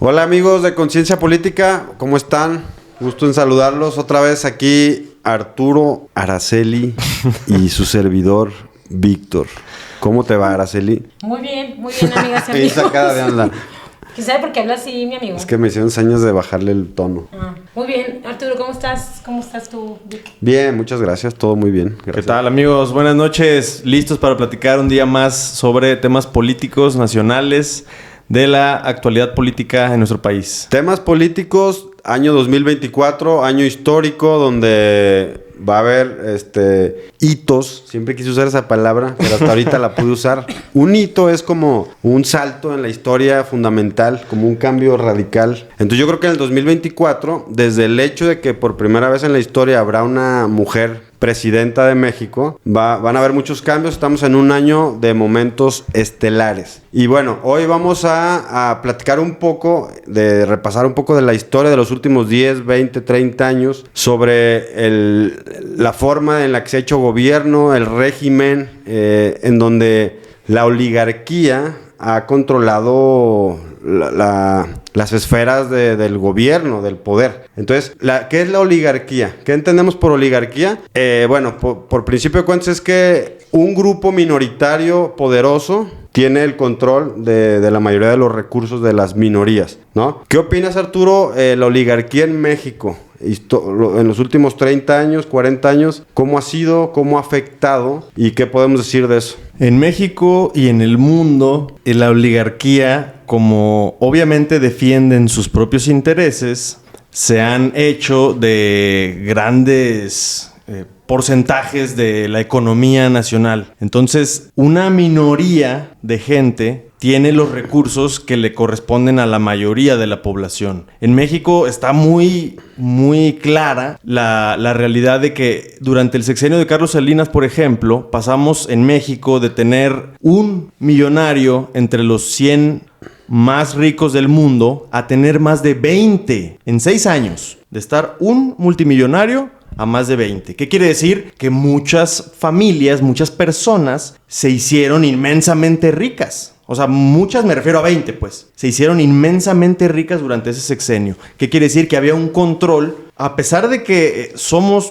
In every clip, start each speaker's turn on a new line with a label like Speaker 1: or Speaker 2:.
Speaker 1: Hola amigos de Conciencia Política, ¿cómo están? Gusto en saludarlos otra vez aquí Arturo, Araceli y su servidor Víctor. ¿Cómo te va, Araceli?
Speaker 2: Muy bien, amigas y
Speaker 1: Bien
Speaker 2: amigos.
Speaker 1: sacada de onda.
Speaker 2: ¿Quién sabe por qué habla así, mi amigo?
Speaker 1: Es que me hicieron señas de bajarle el tono.
Speaker 2: Muy bien, Arturo, ¿cómo estás? ¿Cómo estás tú, Vic?
Speaker 1: Bien, muchas gracias, todo muy bien. Gracias.
Speaker 3: ¿Qué tal, amigos? Buenas noches. Listos para platicar un día más sobre temas políticos nacionales de la actualidad política en nuestro país.
Speaker 1: Temas políticos, año 2024, año histórico donde va a haber hitos. Siempre quise usar esa palabra, pero hasta ahorita la pude usar. Un hito es como un salto en la historia fundamental, como un cambio radical. Entonces yo creo que en el 2024, desde el hecho de que por primera vez en la historia habrá una mujer presidenta de México, van a haber muchos cambios. Estamos en un año de momentos estelares. Y bueno, hoy vamos a platicar un poco, repasar un poco de la historia de los últimos 10, 20, 30 años, sobre la forma en la que se ha hecho gobierno, el régimen, en donde la oligarquía ha controlado las esferas del gobierno, del poder. Entonces, ¿qué es la oligarquía? ¿Qué entendemos por oligarquía? Bueno, por principio de cuentas es que un grupo minoritario poderoso tiene el control de la mayoría de los recursos de las minorías, ¿no? ¿Qué opinas, Arturo? La oligarquía en México, en los últimos 30 años, 40 años, ¿cómo ha sido? ¿Cómo ha afectado? ¿Y qué podemos decir de eso?
Speaker 3: En México y en el mundo, la oligarquía, como obviamente defienden sus propios intereses, se han hecho de grandes porcentajes de la economía nacional. Entonces, una minoría de gente tiene los recursos que le corresponden a la mayoría de la población. En México está muy clara la realidad de que durante el sexenio de Carlos Salinas, por ejemplo, pasamos en México de tener un millonario entre los 100 más ricos del mundo a tener más de 20 en 6 años. De estar un multimillonario a más de 20. ¿Qué quiere decir? Que muchas familias, muchas personas se hicieron inmensamente ricas. O sea, muchas, me refiero a 20, pues. Se hicieron inmensamente ricas durante ese sexenio. ¿Qué quiere decir? Que había un control. A pesar de que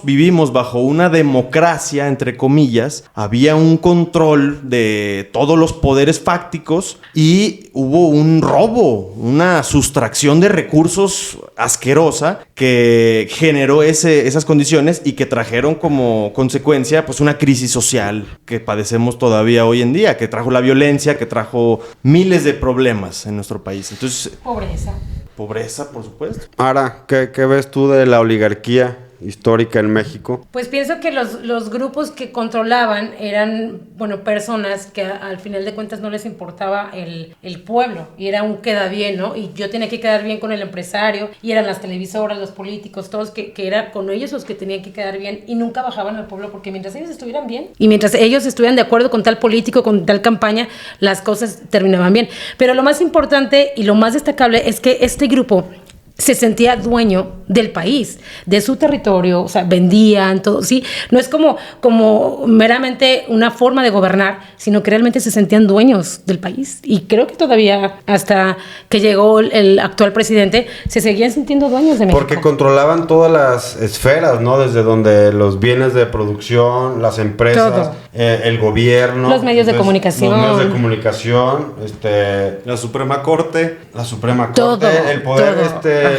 Speaker 3: vivimos bajo una democracia, entre comillas, había un control de todos los poderes fácticos y hubo un robo, una sustracción de recursos asquerosa que generó esas condiciones y que trajeron como consecuencia pues una crisis social que padecemos todavía hoy en día, que trajo la violencia, que trajo miles de problemas en nuestro país. Entonces, Pobreza, por supuesto.
Speaker 1: Ahora, ¿qué ves tú de la oligarquía histórica en México?
Speaker 2: Pues pienso que los grupos que controlaban eran, personas que al final de cuentas no les importaba el pueblo y era un queda bien, ¿no? Y yo tenía que quedar bien con el empresario y eran las televisoras, los políticos, todos que era con ellos los que tenían que quedar bien y nunca bajaban al pueblo porque mientras ellos estuvieran bien y mientras ellos estuvieran de acuerdo con tal político, con tal campaña, las cosas terminaban bien. Pero lo más importante y lo más destacable es que este grupo se sentía dueño del país, de su territorio, o sea, vendían todo, sí, no es como meramente una forma de gobernar, sino que realmente se sentían dueños del país. Y creo que todavía, hasta que llegó el actual presidente, se seguían sintiendo dueños de México.
Speaker 1: Porque controlaban todas las esferas, ¿no? Desde donde los bienes de producción, las empresas, el gobierno,
Speaker 2: los medios de comunicación.
Speaker 3: La Suprema Corte,
Speaker 1: todo, el poder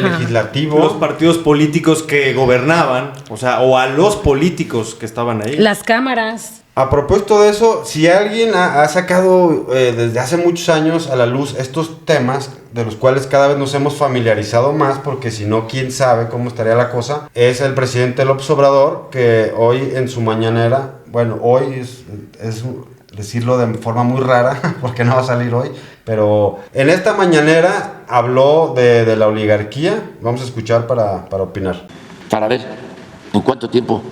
Speaker 1: legislativo,
Speaker 3: los partidos políticos que gobernaban, o a los políticos que estaban ahí,
Speaker 2: las cámaras.
Speaker 1: A propósito de eso, si alguien ha sacado desde hace muchos años a la luz estos temas de los cuales cada vez nos hemos familiarizado más, porque si no, quién sabe cómo estaría la cosa, es el presidente López Obrador, que hoy en su mañanera, hoy es decirlo de forma muy rara, porque no va a salir hoy, pero en esta mañanera habló de la oligarquía. Vamos a escuchar para opinar.
Speaker 4: Para ver en cuánto tiempo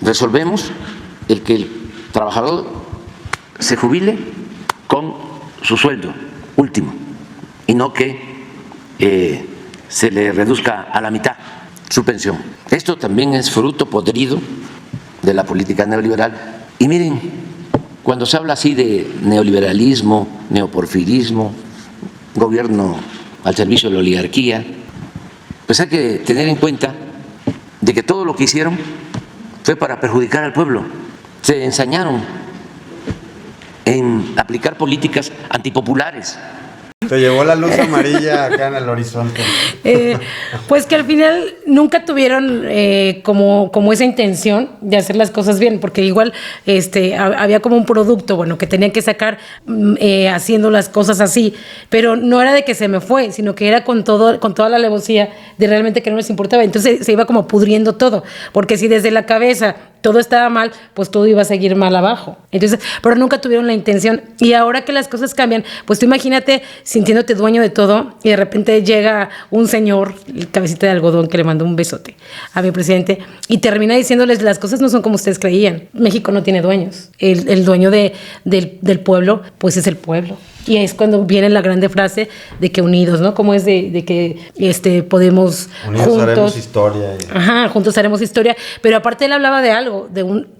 Speaker 4: resolvemos el que el trabajador se jubile con su sueldo último y no que se le reduzca a la mitad su pensión. Esto también es fruto podrido de la política neoliberal. Y miren, cuando se habla así de neoliberalismo, neoporfirismo, gobierno al servicio de la oligarquía, pues hay que tener en cuenta de que todo lo que hicieron fue para perjudicar al pueblo. Se ensañaron en aplicar políticas antipopulares.
Speaker 1: Te llevó la luz amarilla acá en el horizonte.
Speaker 2: Pues que al final nunca tuvieron como esa intención de hacer las cosas bien, porque igual había como un producto, bueno, que tenían que sacar haciendo las cosas así, pero no era de que se me fue, sino que era con toda la alevosía de realmente que no les importaba. Entonces se iba como pudriendo todo, porque si desde la cabeza todo estaba mal, pues todo iba a seguir mal abajo. Entonces, pero nunca tuvieron la intención. Y ahora que las cosas cambian, pues tú imagínate sintiéndote dueño de todo y de repente llega un señor, el cabecita de algodón, que le mandó un besote a mi presidente y termina diciéndoles las cosas no son como ustedes creían. México no tiene dueños. El dueño del pueblo, pues es el pueblo. Y es cuando viene la grande frase de que unidos, ¿no? Como es de que podemos
Speaker 1: unidos
Speaker 2: juntos
Speaker 1: haremos historia.
Speaker 2: Ajá, juntos haremos historia. Pero aparte él hablaba de algo,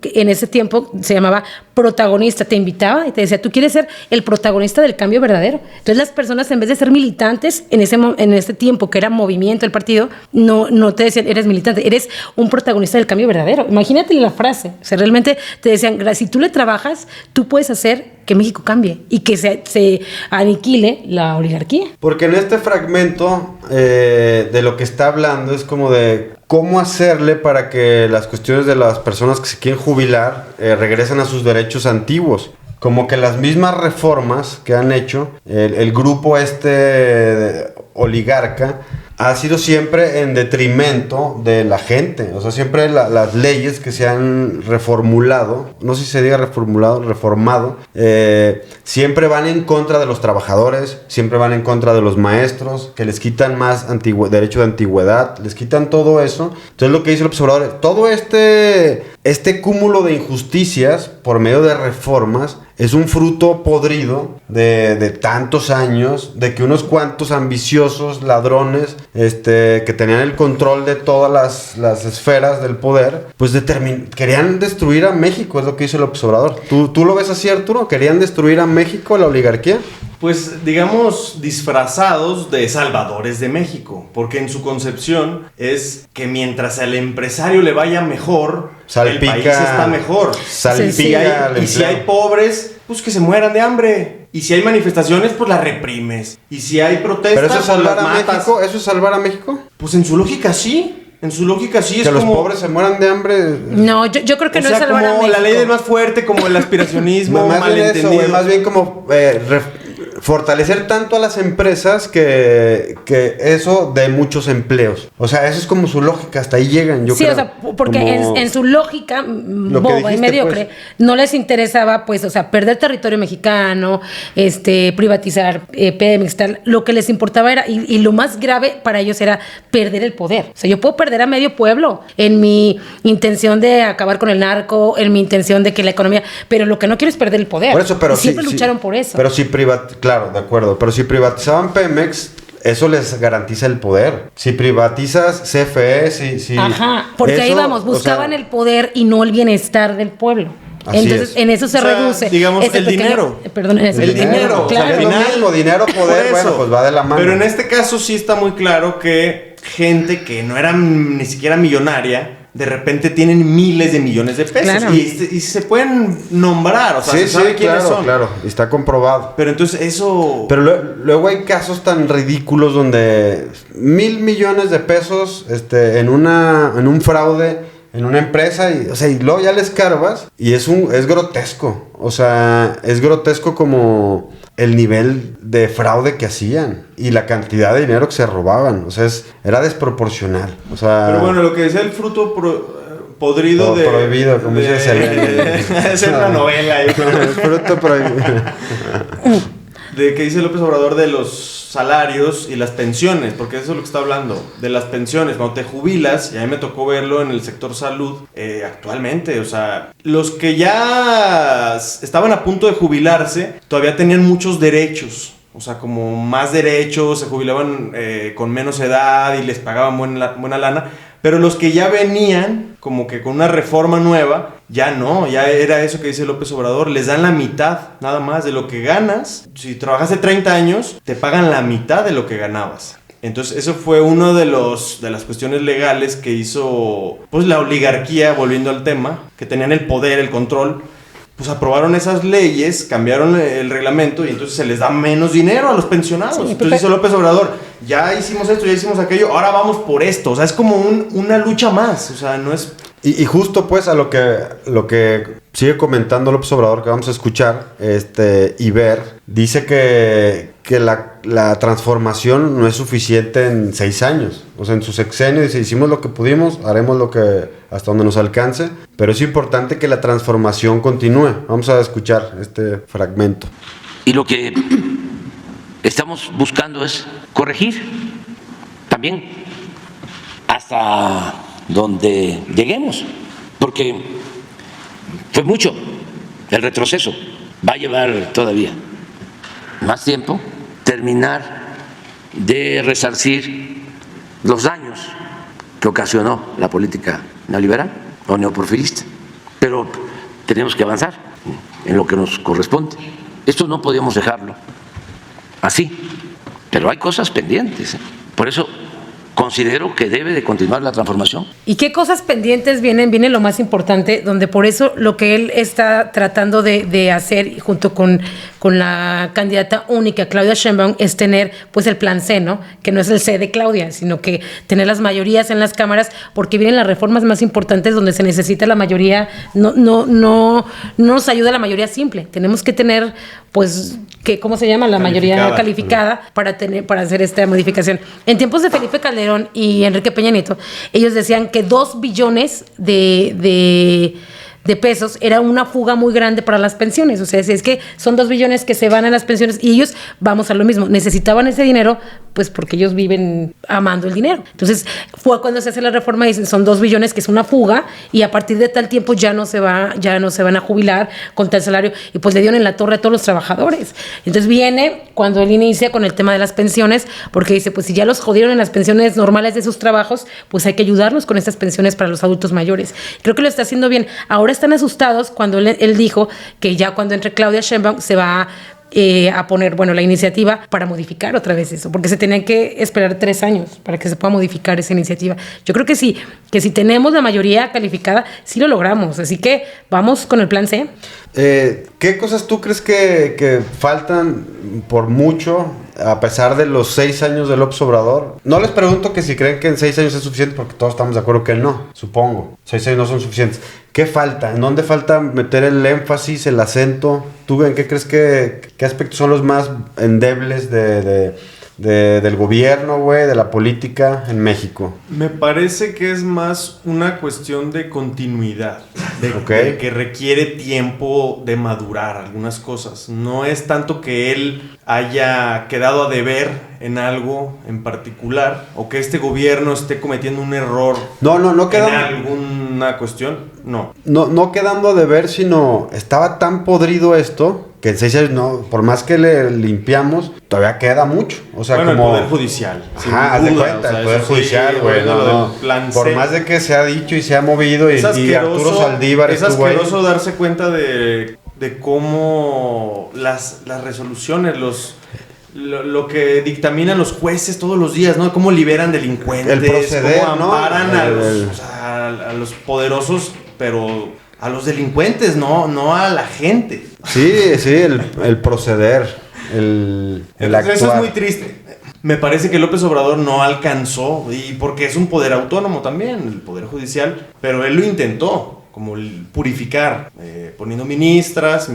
Speaker 2: en ese tiempo se llamaba protagonista. Te invitaba y te decía, tú quieres ser el protagonista del cambio verdadero. Entonces las personas, en vez de ser militantes en ese tiempo que era movimiento el partido, no te decían, eres militante, eres un protagonista del cambio verdadero. Imagínate la frase. O sea, realmente te decían, si tú le trabajas, tú puedes hacer que México cambie y que se aniquile la oligarquía.
Speaker 1: Porque en este fragmento de lo que está hablando es como de cómo hacerle para que las cuestiones de las personas que se quieren jubilar regresen a sus derechos antiguos. Como que las mismas reformas que han hecho el grupo oligarca ha sido siempre en detrimento de la gente. O sea, siempre las leyes que se han reformulado, no sé si se diga reformado, siempre van en contra de los trabajadores, siempre van en contra de los maestros, que les quitan más derecho de antigüedad, les quitan todo eso. Entonces lo que dice el observador es, todo este cúmulo de injusticias por medio de reformas es un fruto podrido de tantos años, de que unos cuantos ambiciosos ladrones que tenían el control de todas las esferas del poder, pues querían destruir a México, es lo que dice el observador. ¿Tú lo ves así, Arturo? ¿Querían destruir a México, la oligarquía?
Speaker 3: Pues digamos disfrazados de salvadores de México, porque en su concepción es que mientras al empresario le vaya mejor, el país está mejor. Y si hay pobres, pues que se mueran de hambre. Y si hay manifestaciones, pues las reprimes. Y si hay protestas,
Speaker 1: ¿pero eso es salvar
Speaker 3: pues
Speaker 1: a México? ¿Eso es salvar a México?
Speaker 3: Pues en su lógica sí. En su lógica sí es
Speaker 1: que
Speaker 3: como...
Speaker 1: los pobres se mueran de hambre.
Speaker 2: No, yo creo que no es salvar a México.
Speaker 3: como la ley del más fuerte, como el aspiracionismo malentendido.
Speaker 1: Más bien como fortalecer tanto a las empresas que eso dé muchos empleos. O sea, eso es como su lógica, hasta ahí llegan, yo creo.
Speaker 2: Sí, o sea, porque en su lógica boba y mediocre, pues, no les interesaba, pues, o sea, perder territorio mexicano, privatizar Pemex, tal. Lo que les importaba era, y lo más grave para ellos era perder el poder. O sea, yo puedo perder a medio pueblo en mi intención de acabar con el narco, en mi intención de que la economía, pero lo que no quiero es perder el poder.
Speaker 1: Por eso, pero
Speaker 2: siempre lucharon por eso.
Speaker 1: Pero si claro, de acuerdo, pero si privatizaban Pemex, eso les garantiza el poder. Si privatizas CFE, si
Speaker 2: Ajá, porque ahí vamos, buscaban el poder y no el bienestar del pueblo. Entonces, en eso se reduce.
Speaker 3: Digamos, el dinero.
Speaker 2: Perdón,
Speaker 3: el dinero.
Speaker 2: Claro.
Speaker 1: O sea, es lo mismo, dinero, poder, bueno, pues va de la mano.
Speaker 3: Pero en este caso sí está muy claro que gente que no era ni siquiera millonaria, de repente tienen miles de millones de pesos.
Speaker 2: Claro.
Speaker 3: Y se pueden nombrar, o sea, se sabe quiénes son.
Speaker 1: Claro, está comprobado.
Speaker 3: Pero entonces eso...
Speaker 1: Pero luego hay casos tan ridículos donde 1,000 millones de pesos en un fraude en una empresa y luego ya le escarbas y es grotesco. O sea, es grotesco como el nivel de fraude que hacían y la cantidad de dinero que se robaban. O sea, era desproporcional. O sea,
Speaker 3: pero bueno, lo que decía el fruto podrido de...
Speaker 1: Prohibido, como dices.
Speaker 3: Es una novela.
Speaker 1: El fruto prohibido.
Speaker 3: De que dice López Obrador de los salarios y las pensiones, porque eso es lo que está hablando, de las pensiones, cuando te jubilas, y a mí me tocó verlo en el sector salud, actualmente, o sea, los que ya estaban a punto de jubilarse, todavía tenían muchos derechos, o sea, como más derechos, se jubilaban con menos edad y les pagaban buena lana, Pero los que ya venían como que con una reforma nueva, ya no, ya era eso que dice López Obrador, les dan la mitad nada más de lo que ganas. Si trabajaste 30 años, te pagan la mitad de lo que ganabas. Entonces eso fue uno de las cuestiones legales que hizo pues la oligarquía, volviendo al tema, que tenían el poder, el control. Pues aprobaron esas leyes, cambiaron el reglamento y entonces se les da menos dinero a los pensionados. Sí, entonces dice López Obrador, ya hicimos esto, ya hicimos aquello, ahora vamos por esto. O sea, es como una lucha más, o sea, no es...
Speaker 1: Y justo pues a lo que sigue comentando López Obrador, que vamos a escuchar y ver, dice que la transformación no es suficiente en 6 años. O sea, en su sexenio dice, hicimos lo que pudimos, haremos lo que hasta donde nos alcance, pero es importante que la transformación continúe. Vamos a escuchar este fragmento.
Speaker 4: Y lo que estamos buscando es corregir también hasta donde lleguemos, porque fue mucho el retroceso, va a llevar todavía más tiempo terminar de resarcir los daños que ocasionó la política neoliberal o neoporfirista, pero tenemos que avanzar en lo que nos corresponde. Esto no podíamos dejarlo así, pero hay cosas pendientes, por eso considero que debe de continuar la transformación.
Speaker 2: ¿Y qué cosas pendientes vienen? Viene lo más importante, donde por eso lo que él está tratando de hacer junto con la candidata única, Claudia Sheinbaum, es tener pues el plan C, ¿no? Que no es el C de Claudia, sino que tener las mayorías en las cámaras, porque vienen las reformas más importantes donde se necesita la mayoría, no nos ayuda la mayoría simple. Tenemos que tener, pues, ¿cómo se llama? La mayoría calificada para hacer esta modificación. En tiempos de Felipe Calderón y Enrique Peña Nieto, ellos decían que 2 billones de pesos era una fuga muy grande para las pensiones. O sea, es que son 2 billones que se van a las pensiones y ellos, vamos a lo mismo, necesitaban ese dinero pues porque ellos viven amando el dinero. Entonces fue cuando se hace la reforma y dicen son 2 billones que es una fuga y a partir de tal tiempo ya no se van a jubilar con tal salario y pues le dieron en la torre a todos los trabajadores. Entonces viene cuando él inicia con el tema de las pensiones, porque dice pues si ya los jodieron en las pensiones normales de sus trabajos, pues hay que ayudarlos con estas pensiones para los adultos mayores. Creo que lo está haciendo bien. Ahora están asustados cuando él dijo que ya cuando entre Claudia Sheinbaum se va a poner, la iniciativa para modificar otra vez eso, porque se tenían que esperar 3 años para que se pueda modificar esa iniciativa. Yo creo que sí, que si tenemos la mayoría calificada, sí lo logramos, así que vamos con el plan C.
Speaker 1: ¿Qué cosas tú crees que faltan por mucho a pesar de los 6 años de López Obrador? No les pregunto que si creen que en 6 años es suficiente, porque todos estamos de acuerdo que no, supongo. 6 años no son suficientes. ¿Qué falta? ¿En dónde falta meter el énfasis, el acento? ¿Tú en qué crees qué aspectos son los más endebles del gobierno, güey, de la política en México?
Speaker 3: Me parece que es más una cuestión de continuidad, de que requiere tiempo de madurar algunas cosas. No es tanto que él haya quedado a deber en algo en particular o que este gobierno esté cometiendo un error
Speaker 1: no quedando,
Speaker 3: en alguna cuestión.
Speaker 1: No quedando a deber, sino estaba tan podrido esto que en 6 años, por más que le limpiamos, todavía queda mucho. O sea,
Speaker 3: como
Speaker 1: el
Speaker 3: Poder Judicial.
Speaker 1: Ajá, haz de cuenta, el Poder Judicial, güey. Por más de que se ha dicho y se ha movido y Arturo Saldívar
Speaker 3: es asqueroso darse cuenta de cómo las resoluciones, lo que dictaminan los jueces todos los días, ¿no? Cómo liberan delincuentes,
Speaker 1: el proceder,
Speaker 3: cómo amparan a los poderosos, pero a los delincuentes, no a la gente.
Speaker 1: Sí, el proceder, el actuar.
Speaker 3: Eso es muy triste. Me parece que López Obrador no alcanzó, y porque es un poder autónomo también, el Poder Judicial, pero él lo intentó, como purificar, poniendo ministros,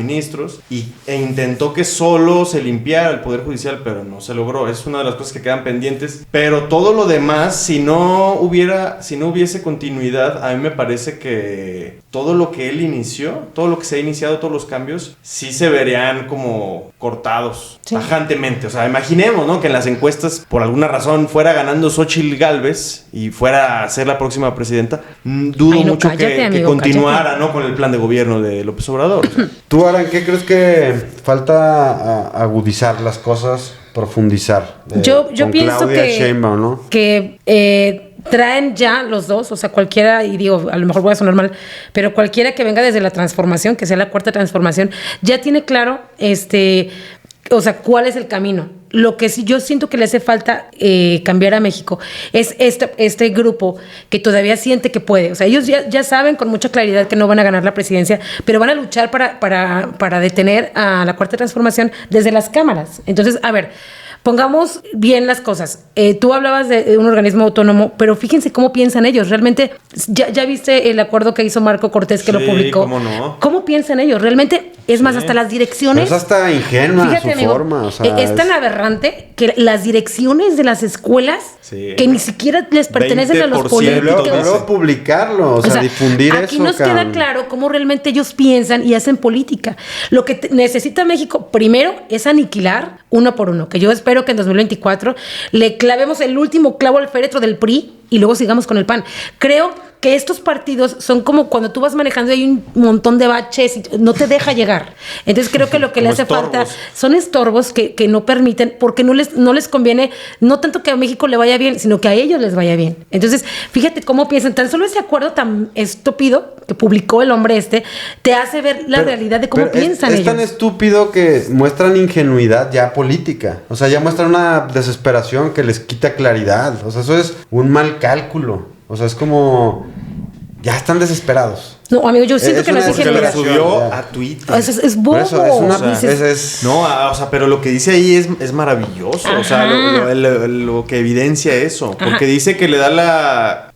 Speaker 3: e intentó que solo se limpiara el Poder Judicial, pero no se logró. Es una de las cosas que quedan pendientes. Pero todo lo demás, si no hubiese continuidad, a mí me parece que todo lo que él inició, todo lo que se ha iniciado, todos los cambios, sí se verían como cortados, tajantemente. O sea, imaginemos, ¿no? Que en las encuestas, por alguna razón, fuera ganando Xóchitl Gálvez y fuera a ser la próxima presidenta. Dudo mucho que continuara, ¿no? Con el plan de gobierno de López Obrador.
Speaker 1: ¿Tú, Aran, qué crees que falta agudizar las cosas, profundizar?
Speaker 2: Yo pienso
Speaker 1: Claudia Sheinbaum, ¿no?
Speaker 2: que traen ya los dos, o sea, cualquiera, y digo, a lo mejor voy a sonar mal, pero cualquiera que venga desde la transformación, que sea la cuarta transformación, ya tiene claro, o sea, cuál es el camino. Lo que sí yo siento que le hace falta cambiar a México es este grupo que todavía siente que puede. O sea, ellos ya saben con mucha claridad que no van a ganar la presidencia, pero van a luchar para detener a la cuarta transformación desde las cámaras. Entonces, a ver, pongamos bien las cosas. Tú hablabas de un organismo autónomo, pero fíjense cómo piensan ellos. Realmente, ya viste el acuerdo que hizo Marco Cortés, que lo publicó.
Speaker 3: ¿Cómo no?
Speaker 2: ¿Cómo piensan ellos? Realmente, es más, hasta las direcciones.
Speaker 1: Pero es hasta ingenua.
Speaker 2: Fíjate,
Speaker 1: su
Speaker 2: amigo,
Speaker 1: forma. O sea,
Speaker 2: es tan aberrante que las direcciones de las escuelas, que ni siquiera les pertenecen a los
Speaker 3: 20%.
Speaker 2: políticos.
Speaker 1: Luego publicarlo, o sea, difundir
Speaker 2: aquí
Speaker 1: eso.
Speaker 2: Aquí nos queda claro cómo realmente ellos piensan y hacen política. Lo que necesita México, primero, es aniquilar uno por uno, que yo espero que en 2024 le clavemos el último clavo al féretro del PRI y luego sigamos con el PAN. Creo que estos partidos son como cuando tú vas manejando y hay un montón de baches y no te deja llegar. Entonces creo que lo que le hace falta son estorbos que no permiten, porque no les conviene, no tanto que a México le vaya bien, sino que a ellos les vaya bien. Entonces, fíjate cómo piensan. Tan solo ese acuerdo tan estúpido que publicó el hombre te hace ver la realidad de cómo piensan ellos.
Speaker 1: Es tan estúpido que muestran ingenuidad ya política. O sea, ya muestran una desesperación que les quita claridad. O sea, eso es un mal cálculo. O sea, es como... Ya están desesperados.
Speaker 2: No, amigo, yo siento que no es ingenuidad.
Speaker 3: Lo subió a Twitter.
Speaker 2: Es bobo.
Speaker 1: Eso, es una...
Speaker 3: No, o sea, pero lo que dice ahí es maravilloso.
Speaker 2: Ajá.
Speaker 3: O sea, lo que evidencia eso. Porque
Speaker 2: Ajá.
Speaker 3: dice que le da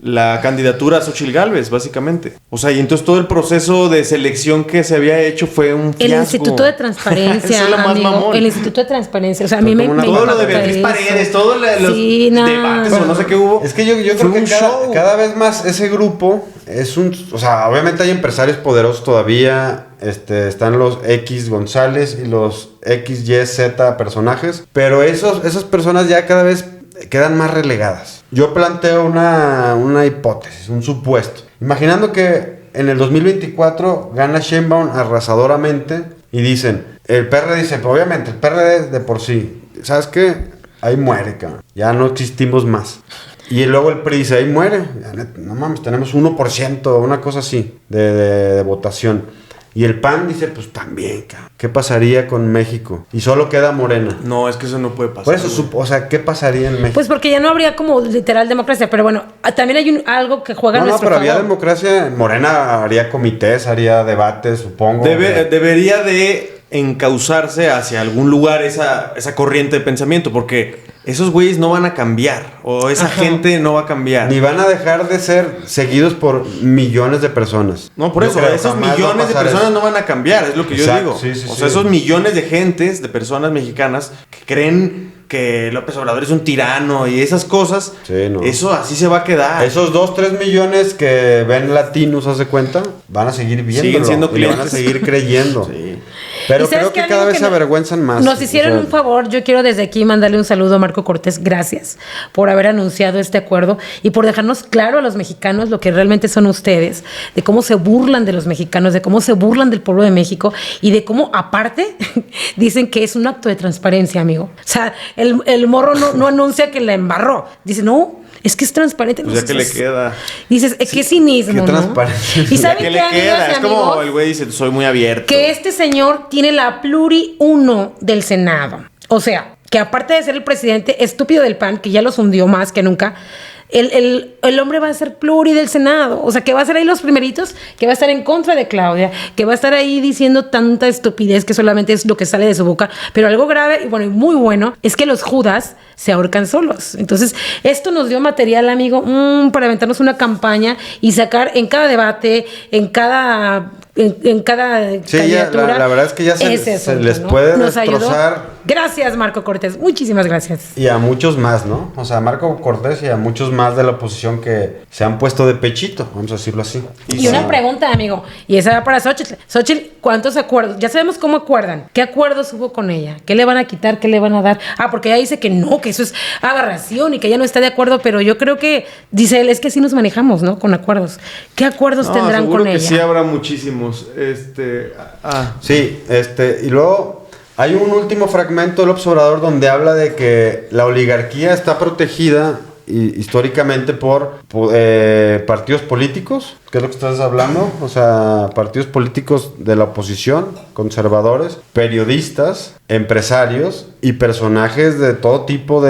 Speaker 3: la candidatura a Xóchitl Gálvez, básicamente. O sea, y entonces todo el proceso de selección que se había hecho fue un fiasco.
Speaker 2: El Instituto de Transparencia,
Speaker 3: Eso es lo más
Speaker 2: amigo.
Speaker 3: mamón.
Speaker 2: El Instituto de Transparencia. O sea, a mí me
Speaker 3: todo lo de
Speaker 2: impacta
Speaker 3: Beatriz
Speaker 2: eso.
Speaker 3: Paredes, todos los
Speaker 2: Sí, no.
Speaker 3: debates o no sé qué hubo.
Speaker 1: Es que yo creo
Speaker 3: Fue
Speaker 1: que
Speaker 3: un show.
Speaker 1: cada vez más ese grupo es un... O sea, obviamente hay empresarios poderosos todavía. Están los X González y los XYZ personajes. Pero esas personas ya cada vez quedan más relegadas. Yo planteo una hipótesis, un supuesto. Imaginando que en el 2024 gana Sheinbaum arrasadoramente y dicen... El PRD dice, pues, obviamente, el PRD de por sí. ¿Sabes qué? Ahí muere, cabrón. Ya no existimos más. Y luego el PRI dice, ahí muere. No mames, tenemos 1%, una cosa así, de votación. Y el PAN dice, pues también, cabrón. ¿Qué pasaría con México? Y solo queda Morena.
Speaker 3: No, es que eso no puede pasar.
Speaker 1: Por eso, o sea, ¿qué pasaría en México?
Speaker 2: Pues porque ya no habría como literal democracia. Pero bueno, también hay algo que juega a
Speaker 1: No,
Speaker 2: nuestro
Speaker 1: pero
Speaker 2: favor.
Speaker 1: había democracia. Morena haría comités, haría debates, supongo.
Speaker 3: Debería de encauzarse hacia algún lugar esa corriente de pensamiento, porque esos güeyes no van a cambiar, o esa gente no va a cambiar.
Speaker 1: Ni van a dejar de ser seguidos por millones de personas.
Speaker 3: No, por
Speaker 1: Yo
Speaker 3: eso,
Speaker 1: creo,
Speaker 3: esos
Speaker 1: jamás va a
Speaker 3: millones de
Speaker 1: pasar
Speaker 3: personas
Speaker 1: eso.
Speaker 3: no van a cambiar, es lo que
Speaker 1: Exacto,
Speaker 3: yo digo.
Speaker 1: sí, sí,
Speaker 3: o sea,
Speaker 1: sí.
Speaker 3: esos millones de gentes, de personas mexicanas que creen que López Obrador es un tirano y esas cosas,
Speaker 1: Sí, no.
Speaker 3: eso así se va a quedar.
Speaker 1: Esos 2-3 millones que ven latinos, ¿haz de cuenta? Van a seguir viéndolo.
Speaker 3: Siguen siendo
Speaker 1: y le van a
Speaker 3: clientes.
Speaker 1: seguir creyendo.
Speaker 3: Sí.
Speaker 1: Pero
Speaker 2: ¿Y sabes
Speaker 1: creo que
Speaker 2: qué,
Speaker 1: cada
Speaker 2: amigo,
Speaker 1: vez
Speaker 2: que
Speaker 1: se avergüenzan más.
Speaker 2: Nos hicieron
Speaker 1: O sea,
Speaker 2: un favor. Yo quiero desde aquí mandarle un saludo a Marco Cortés. Gracias por haber anunciado este acuerdo y por dejarnos claro a los mexicanos lo que realmente son ustedes, de cómo se burlan de los mexicanos, de cómo se burlan del pueblo de México y de cómo, aparte, dicen que es un acto de transparencia, amigo. O sea, el morro no anuncia que la embarró. Dice, no, es que es transparente.
Speaker 3: Pues ya que le queda.
Speaker 2: Dices, qué cinismo,
Speaker 1: qué
Speaker 2: ¿no?
Speaker 1: transparencia.
Speaker 2: ¿Y
Speaker 3: Ya
Speaker 2: saben
Speaker 3: que
Speaker 2: qué,
Speaker 3: le queda.
Speaker 2: amigas y
Speaker 3: Es como
Speaker 2: amigos?
Speaker 3: el güey dice, soy muy abierto.
Speaker 2: Que este señor tiene la pluri 1 del Senado. O sea, que aparte de ser el presidente estúpido del PAN, que ya los hundió más que nunca, el hombre va a ser pluri del Senado. O sea, que va a ser ahí los primeritos, que va a estar en contra de Claudia, que va a estar ahí diciendo tanta estupidez que solamente es lo que sale de su boca. Pero algo grave y bueno, y muy bueno, es que los Judas se ahorcan solos. Entonces, esto nos dio material, amigo, para aventarnos una campaña y sacar en cada debate, en cada
Speaker 1: Sí, ya,
Speaker 2: candidatura.
Speaker 1: la verdad es que ya se les puede
Speaker 2: Nos ayudó.
Speaker 1: destrozar.
Speaker 2: Gracias, Marco Cortés. Muchísimas gracias.
Speaker 1: Y a muchos más, ¿no? O sea, a Marco Cortés y a muchos más de la oposición que se han puesto de pechito, vamos a decirlo así.
Speaker 2: Y una pregunta, amigo, y esa va para Xóchitl. Xóchitl, ¿cuántos acuerdos? Ya sabemos cómo acuerdan. ¿Qué acuerdos hubo con ella? ¿Qué le van a quitar? ¿Qué le van a dar? Ah, porque ella dice que no, que eso es aberración y que ella no está de acuerdo, pero yo creo que, dice él, es que así nos manejamos, ¿no? Con acuerdos. ¿Qué acuerdos tendrán
Speaker 3: seguro
Speaker 2: con
Speaker 3: que
Speaker 2: ella?
Speaker 3: sí habrá muchísimos.
Speaker 1: Sí, y luego hay un último fragmento del observador donde habla de que la oligarquía está protegida históricamente por partidos políticos, ¿qué es lo que estás hablando? O sea, partidos políticos de la oposición, conservadores, periodistas, empresarios y personajes de todo tipo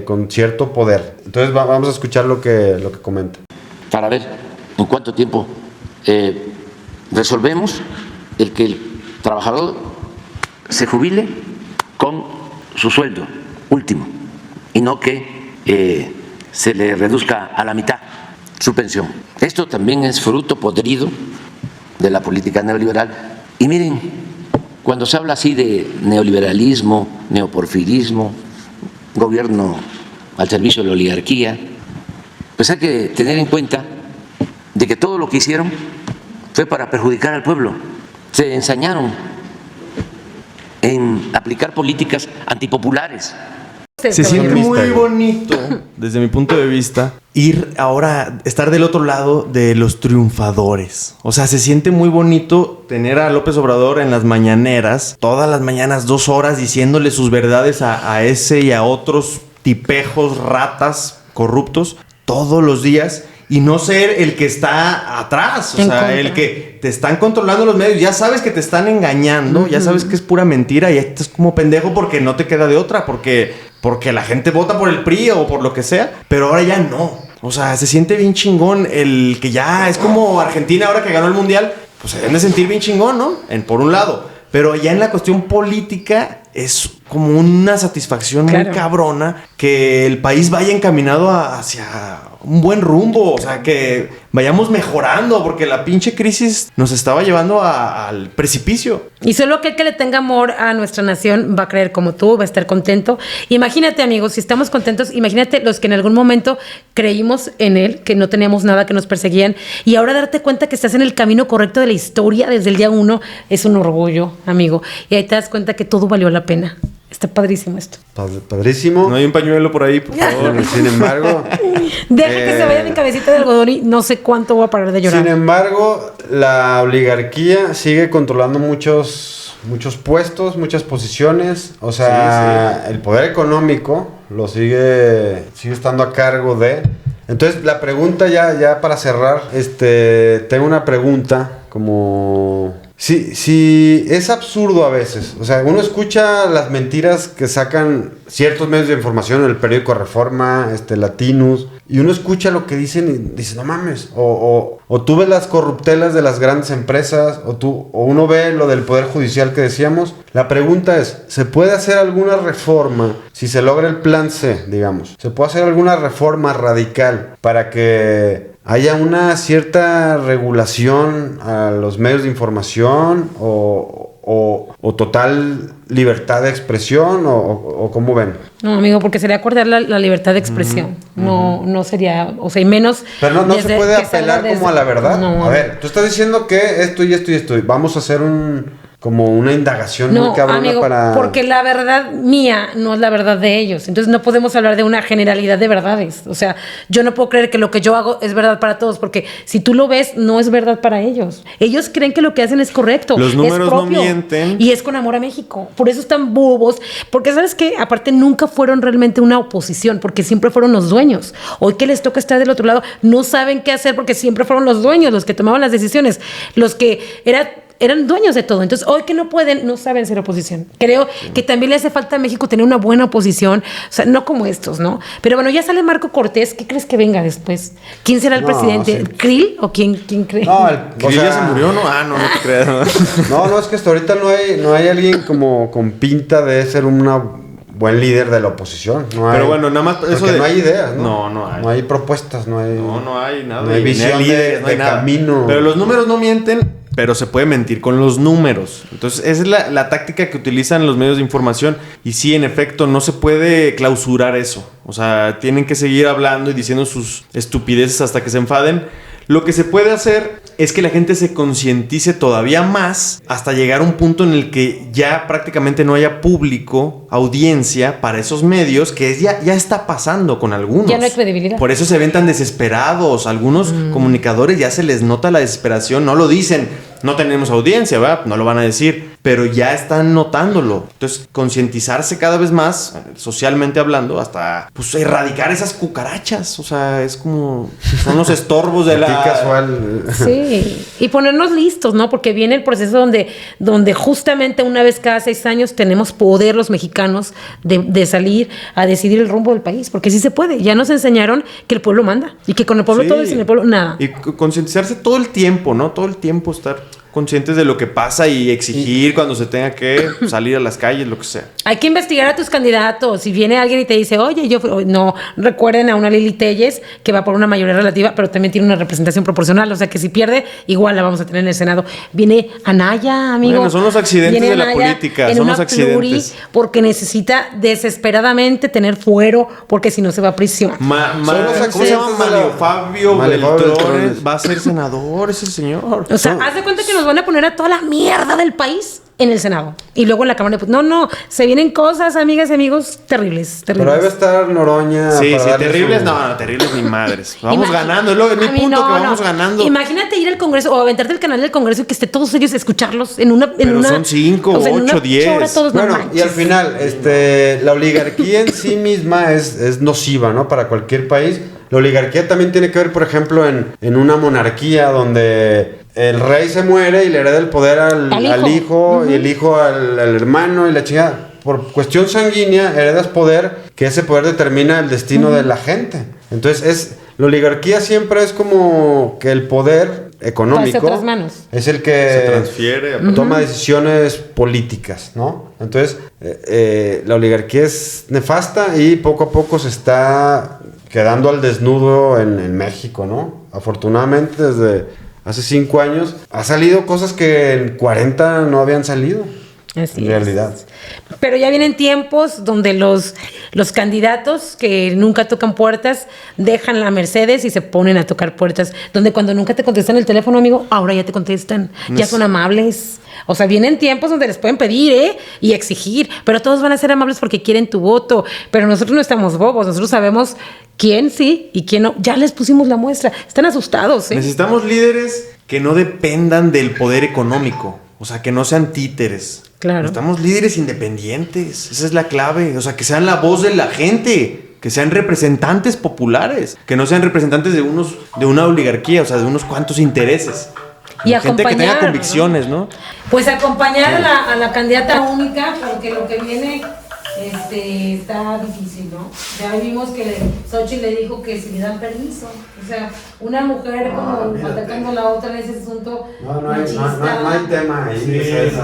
Speaker 1: con cierto poder. Entonces vamos a escuchar lo que comenta.
Speaker 4: Para ver en cuánto tiempo resolvemos el que el trabajador se jubile con su sueldo último y no que se le reduzca a la mitad su pensión. Esto también es fruto podrido de la política neoliberal. Y miren, cuando se habla así de neoliberalismo, neoporfirismo, gobierno al servicio de la oligarquía, pues hay que tener en cuenta de que todo lo que hicieron fue para perjudicar al pueblo. Se ensañaron en aplicar políticas antipopulares.
Speaker 3: Se siente muy bonito, desde mi punto de vista, estar del otro lado de los triunfadores. O sea, se siente muy bonito tener a López Obrador en las mañaneras, todas las mañanas 2 horas diciéndole sus verdades a ese y a otros tipejos, ratas, corruptos, todos los días. Y no ser el que está atrás, o sea, el que te están controlando los medios. Ya sabes que te están engañando, ya sabes que es pura mentira y estás como pendejo porque no te queda de otra, porque la gente vota por el PRI o por lo que sea, pero ahora ya no. O sea, se siente bien chingón el que ya es como Argentina ahora que ganó el Mundial, pues se deben de sentir bien chingón, ¿no? Por un lado. Pero ya en la cuestión política es como una satisfacción muy cabrona que el país vaya encaminado hacia un buen rumbo, o sea, que vayamos mejorando, porque la pinche crisis nos estaba llevando al precipicio.
Speaker 2: Y solo aquel que le tenga amor a nuestra nación va a creer como tú, va a estar contento. Imagínate, amigos, si estamos contentos, imagínate los que en algún momento creímos en él, que no teníamos nada, que nos perseguían, y ahora darte cuenta que estás en el camino correcto de la historia desde el día 1 es un orgullo, amigo. Y ahí te das cuenta que todo valió la pena. Está padrísimo esto.
Speaker 1: Padrísimo.
Speaker 3: No hay un pañuelo por ahí, por favor.
Speaker 1: Sin embargo...
Speaker 2: Deja que se vaya mi cabecita de algodón y no sé cuánto voy a parar de llorar.
Speaker 1: Sin embargo, la oligarquía sigue controlando muchos puestos, muchas posiciones. O sea, el poder económico lo sigue estando a cargo de... Entonces, la pregunta ya para cerrar, tengo una pregunta como... Sí, es absurdo a veces. O sea, uno escucha las mentiras que sacan ciertos medios de información, el periódico Reforma, Latinus, y uno escucha lo que dicen y dice, no mames. O tú ves las corruptelas de las grandes empresas, o uno ve lo del Poder Judicial que decíamos. La pregunta es, ¿se puede hacer alguna reforma si se logra el plan C, digamos? ¿Se puede hacer alguna reforma radical para que haya una cierta regulación a los medios de información o total libertad de expresión o cómo ven?
Speaker 2: No, amigo, porque sería acordar la libertad de expresión. No sería, o sea, y menos...
Speaker 1: Pero no se puede apelar como a la verdad.
Speaker 2: No,
Speaker 1: a ver, tú estás diciendo que esto y esto y esto. Vamos a hacer como una indagación muy cabrona, amigo,
Speaker 2: porque la verdad mía no es la verdad de ellos. Entonces no podemos hablar de una generalidad de verdades. O sea, yo no puedo creer que lo que yo hago es verdad para todos, porque si tú lo ves, no es verdad para ellos. Ellos creen que lo que hacen es correcto.
Speaker 3: Los números
Speaker 2: es propio,
Speaker 3: no mienten.
Speaker 2: Y es con amor a México. Por eso están bobos. Porque, ¿sabes qué? Aparte, nunca fueron realmente una oposición, porque siempre fueron los dueños. Hoy que les toca estar del otro lado, no saben qué hacer, porque siempre fueron los dueños los que tomaban las decisiones. Los que eran dueños de todo. Entonces, hoy que no pueden, no saben ser oposición. Creo que también le hace falta a México tener una buena oposición. O sea, no como estos, ¿no? Pero bueno, ya sale Marco Cortés. ¿Qué crees que venga después? ¿Quién será el presidente?
Speaker 1: Sí.
Speaker 2: ¿Krill o quién cree?
Speaker 1: No,
Speaker 3: ¿Krill ya se murió, no? No te creas.
Speaker 1: No, es que hasta ahorita no hay alguien como con pinta de ser buen líder de la oposición.
Speaker 3: Pero bueno, nada más
Speaker 1: eso no hay ideas, ¿no?
Speaker 3: No hay.
Speaker 1: No hay propuestas, no hay
Speaker 3: nada.
Speaker 1: No hay visión
Speaker 3: líderes,
Speaker 1: de camino.
Speaker 3: Pero los números no mienten, pero se puede mentir con los números. Entonces, esa es la táctica que utilizan los medios de información. Y sí, en efecto, no se puede clausurar eso. O sea, tienen que seguir hablando y diciendo sus estupideces hasta que se enfaden. Lo que se puede hacer es que la gente se concientice todavía más hasta llegar a un punto en el que ya prácticamente no haya público, audiencia para esos medios, que ya está pasando con algunos.
Speaker 2: Ya no hay credibilidad.
Speaker 3: Por eso se ven tan desesperados. Algunos comunicadores ya se les nota la desesperación. No lo dicen, no tenemos audiencia, ¿verdad? No lo van a decir. pero ya están notándolo. Entonces, concientizarse cada vez más, socialmente hablando, hasta pues erradicar esas cucarachas. O sea, es como... son los estorbos de
Speaker 1: Aquí
Speaker 3: la...
Speaker 1: casual.
Speaker 2: Sí, y ponernos listos, ¿no? Porque viene el proceso donde justamente una vez cada 6 años tenemos poder los mexicanos de salir a decidir el rumbo del país, porque sí se puede. Ya nos enseñaron que el pueblo manda y que con el pueblo
Speaker 3: Sí.
Speaker 2: todo y sin el pueblo nada.
Speaker 3: Y concientizarse todo el tiempo, ¿no? Todo el tiempo estar conscientes de lo que pasa y exigir cuando se tenga que salir a las calles, lo que sea.
Speaker 2: Hay que investigar a tus candidatos. Si viene alguien y te dice, oye, no, recuerden a una Lili Telles que va por una mayoría relativa, pero también tiene una representación proporcional. O sea que si pierde, igual la vamos a tener en el Senado. Viene Anaya, amigo.
Speaker 3: Bueno, son los accidentes
Speaker 2: Viene
Speaker 3: de la
Speaker 2: Anaya
Speaker 3: política,
Speaker 2: en
Speaker 3: son
Speaker 2: una
Speaker 3: los accidentes.
Speaker 2: porque necesita desesperadamente tener fuero, porque si no se va a prisión.
Speaker 1: Son los
Speaker 3: ¿Cómo se llama?
Speaker 1: accidentes de la-
Speaker 3: Mario Fabio
Speaker 1: Mario Fabio
Speaker 3: Beltrones.
Speaker 1: Beltrones.
Speaker 3: Va a ser senador ese señor.
Speaker 2: O sea, haz de cuenta que nos van a poner a toda la mierda del país en el Senado. Y luego en la Cámara de Diputados. No, se vienen cosas, amigas y amigos, terribles.
Speaker 1: Pero ahí va a estar Noroña.
Speaker 3: Sí,
Speaker 1: para
Speaker 3: sí,
Speaker 1: darle
Speaker 3: terribles,
Speaker 1: su-
Speaker 3: no, terribles ni madres. Vamos
Speaker 2: Imagi-
Speaker 3: ganando, es mi
Speaker 2: A mí
Speaker 3: punto,
Speaker 2: no,
Speaker 3: que vamos
Speaker 2: no.
Speaker 3: ganando.
Speaker 2: Imagínate ir al Congreso o aventarte el canal del Congreso y que esté todos ellos escucharlos en una.
Speaker 3: Pero son 5,
Speaker 2: en una
Speaker 3: 8, 10.
Speaker 2: hora todos, no
Speaker 1: Bueno, y
Speaker 2: manches.
Speaker 1: al final, la oligarquía en sí misma es nociva, ¿no? Para cualquier país. La oligarquía también tiene que ver, por ejemplo, en una monarquía donde el rey se muere y le hereda el poder al hijo y el hijo al hermano y la chingada. Por cuestión sanguínea, heredas poder, que ese poder determina el destino de la gente. Entonces, la oligarquía siempre es como que el poder económico
Speaker 2: Pasa a otras manos.
Speaker 1: es el que
Speaker 3: Se transfiere.
Speaker 1: toma decisiones políticas, ¿no? Entonces, la oligarquía es nefasta y poco a poco se está quedando al desnudo en México, ¿no? Afortunadamente, desde hace 5 años ha salido cosas que en 40 no habían salido.
Speaker 2: Así
Speaker 1: en
Speaker 2: es.
Speaker 1: realidad.
Speaker 2: Pero ya vienen tiempos donde los candidatos que nunca tocan puertas dejan la Mercedes y se ponen a tocar puertas. Donde cuando nunca te contestan el teléfono, amigo, ahora ya te contestan. Ya son amables. O sea, vienen tiempos donde les pueden pedir, y exigir. Pero todos van a ser amables porque quieren tu voto. Pero nosotros no estamos bobos. Nosotros sabemos quién sí y quién no. Ya les pusimos la muestra. Están asustados, ¿eh?
Speaker 3: Necesitamos líderes que no dependan del poder económico. O sea, que no sean títeres.
Speaker 2: Claro.
Speaker 3: Necesitamos líderes independientes. Esa es la clave. O sea, que sean la voz de la gente. Que sean representantes populares. Que no sean representantes de una oligarquía. O sea, de unos cuantos intereses.
Speaker 2: Y
Speaker 3: Gente que tenga
Speaker 2: acompañar,
Speaker 3: convicciones, ¿no?
Speaker 2: Pues acompañar a la candidata única, porque lo que viene está difícil, ¿no? Ya vimos que Xochitl le dijo que si le dan permiso. O sea, una mujer como atacando a la otra en ese asunto
Speaker 1: No hay
Speaker 2: machista.
Speaker 1: tema ahí.
Speaker 3: Sí,
Speaker 1: o sea,
Speaker 3: sí, sí.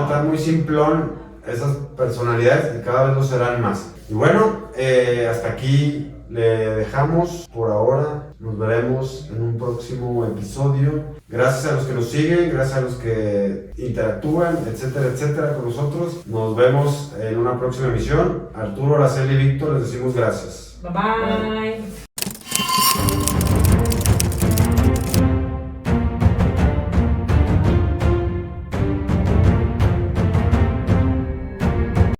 Speaker 1: está muy simplón esas personalidades y cada vez lo serán más. Y bueno, hasta aquí le dejamos por ahora. Nos veremos en un próximo episodio. Gracias a los que nos siguen, gracias a los que interactúan, etcétera, etcétera, con nosotros. Nos vemos en una próxima emisión. Arturo, Araceli y Víctor les decimos gracias.
Speaker 2: Bye bye.